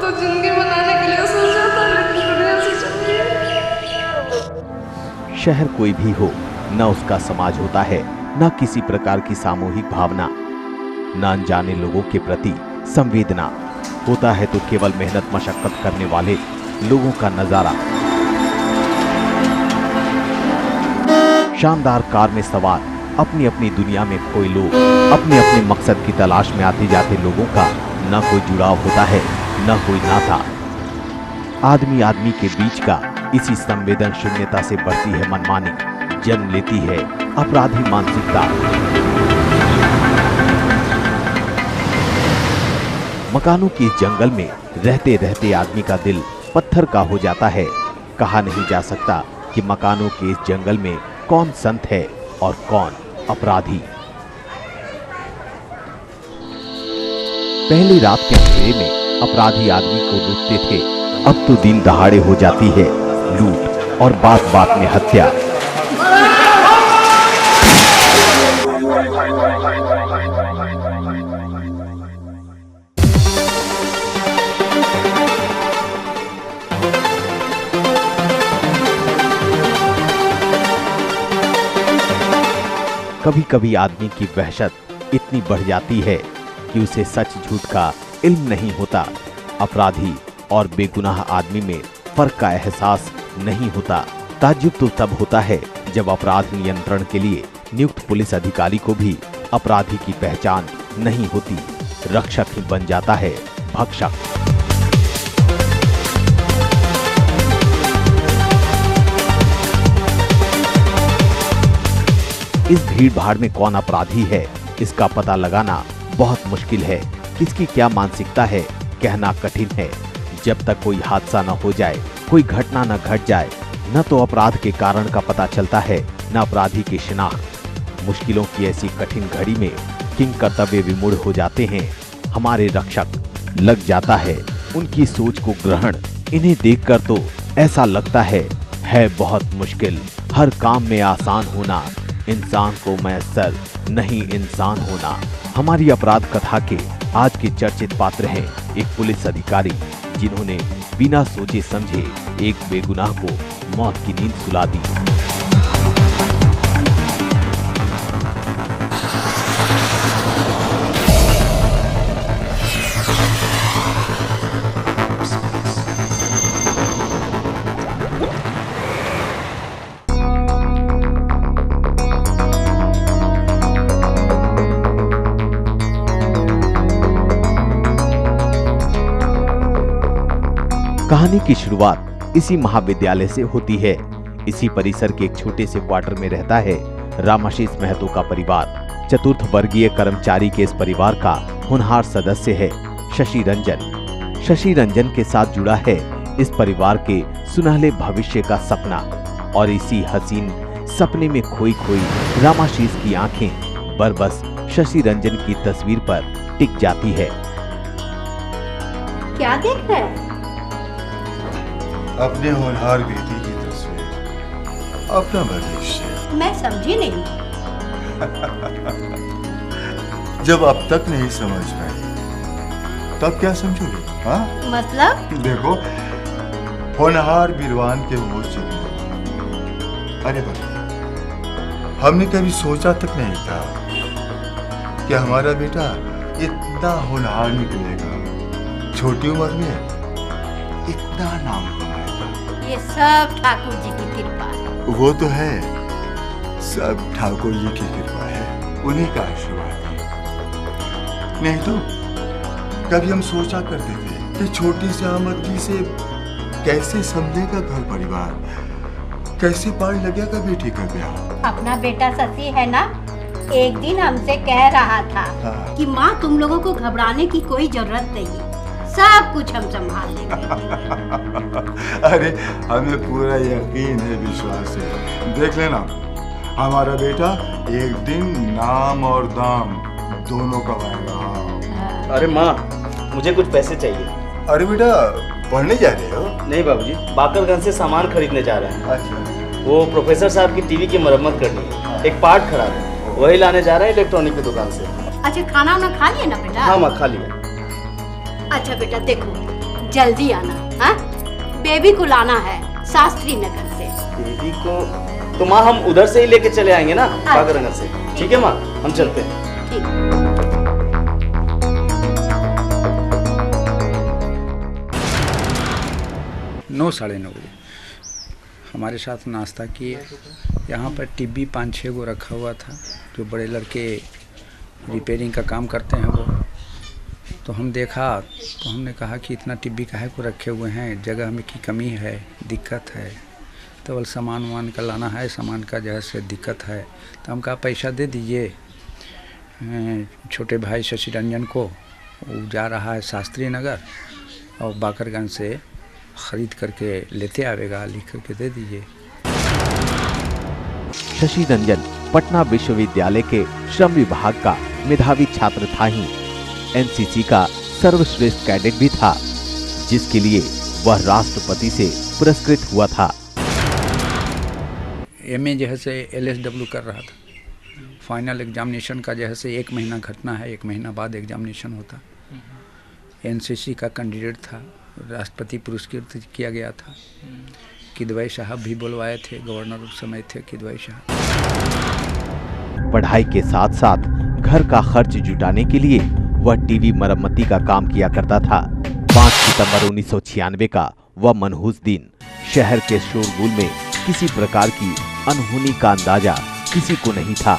तो जिंदगी बनाने के लिए सोचा था, लेकिन दुनिया से चली गई। शहर कोई भी हो, न उसका समाज होता है, न किसी प्रकार की सामूहिक भावना, न अनजाने लोगों के प्रति संवेदना। होता है तो केवल मेहनत मशक्कत करने वाले लोगों का नजारा। शानदार कार में सवार अपनी अपनी दुनिया में खोए लोग, अपने अपने मकसद की तलाश में आते जाते लोगों का न कोई जुड़ाव होता है, न कोई नाता। आदमी आदमी के बीच का इसी संवेदन शून्यता से बढ़ती है मनमानी, जन्म लेती है अपराधी मानसिकता। मकानों के इस जंगल में रहते रहते आदमी का दिल पत्थर का हो जाता है। कहा नहीं जा सकता कि मकानों के इस जंगल में कौन संत है और कौन अपराधी। पहली रात के अंधेरे में अपराधी आदमी को लूटते थे, अब तो दिन दहाड़े हो जाती है लूट और बात बात में हत्या। कभी कभी आदमी की वहशत इतनी बढ़ जाती है कि उसे सच झूठ का इल्म नहीं होता। अपराधी और बेगुनाह आदमी में फर्क का एहसास नहीं होता। ताज्जुब तो तब होता है जब अपराध नियंत्रण के लिए नियुक्त पुलिस अधिकारी को भी अपराधी की पहचान नहीं होती। रक्षक ही बन जाता है भक्षक। इस भीड़ भाड़ में कौन अपराधी है, इसका पता लगाना बहुत मुश्किल है। किसकी क्या मानसिकता है, कहना कठिन है। जब तक कोई हादसा न हो जाए, कोई घटना न घट जाए, न तो अपराध के कारण का पता चलता है, न अपराधी की शिनाख्त। मुश्किलों की ऐसी कठिन घड़ी में किंग कर्तव्य विमूढ़ हो जाते हैं हमारे रक्षक। लग जाता है उनकी सोच को ग्रहण। इन्हें देखकर तो ऐसा लगता है बहुत मुश्किल हर काम में आसान होना, इंसान को मैसर नहीं इंसान होना। हमारी अपराध कथा के आज के चर्चित पात्र हैं एक पुलिस अधिकारी, जिन्होंने बिना सोचे समझे एक बेगुनाह को मौत की नींद सुला दी। कहानी की शुरुआत इसी महाविद्यालय से होती है। इसी परिसर के एक छोटे से क्वार्टर में रहता है रामाशीष महतो का परिवार। चतुर्थ वर्गीय कर्मचारी के इस परिवार का होनहार सदस्य है शशि रंजन। शशि रंजन के साथ जुड़ा है इस परिवार के सुनहले भविष्य का सपना, और इसी हसीन सपने में खोई खोई रामाशीष की आंखें बरबस शशि रंजन की तस्वीर पर टिक जाती है। क्या देख रहे हैं? अपने होनहार बेटी की तस्वीर, अपना भविष्य। मैं समझी नहीं। जब अब तक नहीं समझ पाई, तब क्या समझोगे? हाँ, मतलब? देखो, होनहार वीरवान के वो चुके। अरे बाबा, हमने कभी सोचा तक नहीं था कि हमारा बेटा इतना होनहार निकलेगा, छोटी उम्र में इतना नाम कमाएगा। ये सब ठाकुर जी की कृपा है। वो तो है, सब ठाकुर जी की कृपा है, उन्हीं का आशीर्वाद है। नहीं तो कभी हम सोचा करते थे कि छोटी सी आमदनी से कैसे संभलेगा घर परिवार, कैसे पार लगेगा बेटी का ब्याह। अपना बेटा शशि है ना, एक दिन हमसे कह रहा था कि माँ तुम लोगों को घबराने की कोई जरूरत नहीं, सब कुछ हम संभाल लेंगे। अरे हमें पूरा यकीन है, विश्वास है। देख लेना, हमारा बेटा एक दिन नाम और दाम दोनों कमाएगा। अरे माँ, मुझे कुछ पैसे चाहिए। अरे बेटा, पढ़ने जा रहे हो? नहीं बाबूजी, बाकरगंज से सामान खरीदने जा रहे हैं। अच्छा। वो प्रोफेसर साहब की टीवी की मरम्मत करनी है, एक पार्ट खराब है, वही लाने जा रहे हैं इलेक्ट्रॉनिक की दुकान से। अच्छा, खाना वाना खा लिया ना बेटा? हाँ माँ, खा लिया। अच्छा बेटा देखो, जल्दी आना। हाँ, बेबी को लाना है शास्त्री नगर से। बेबी को तो माँ हम उधर से ही लेके चले आएंगे ना, बागरनगर से। ठीक है माँ, हम चलते हैं। ठीक। 9 साढ़े 9 बजे हमारे साथ नाश्ता किए। यहाँ पर टिब्बी 5-6 गो रखा हुआ था, जो बड़े लड़के रिपेयरिंग का काम करते हैं वो। तो हम देखा तो हमने कहा कि इतना टिब्बी काहे को रखे हुए हैं, जगह में की कमी है, दिक्कत है, तो सामान वामान का लाना है, सामान का जो है से दिक्कत है। तो हम कहा पैसा दे दीजिए छोटे भाई शशि रंजन को, वो जा रहा है शास्त्री नगर और बाकरगंज से खरीद करके लेते आवेगा, लिख करके दे दीजिए। शशि रंजन पटना विश्वविद्यालय के श्रम विभाग का मेधावी छात्र था ही एनसीसी का सर्वश्रेष्ठ कैडेट भी था, जिसके लिए वह राष्ट्रपति से पुरस्कृत हुआ था। एमए जो है से LSW कर रहा था। फाइनल एग्जामिनेशन का जो है से 1 महीना घटना है, 1 महीना बाद एग्जामिनेशन होता। एनसीसी का कैंडिडेट था, राष्ट्रपति पुरस्कृत किया गया था। किदवई साहब भी बुलवाए थे, गवर्नर उस समय थे किदवई साहब। पढ़ाई के साथ साथ घर का खर्च जुटाने के लिए वह टीवी मरम्मती का काम किया करता था। 5 सितंबर 1996 का वह मनहूस दिन। शहर के शोरगुल में किसी प्रकार की अनहोनी का अंदाजा किसी को नहीं था।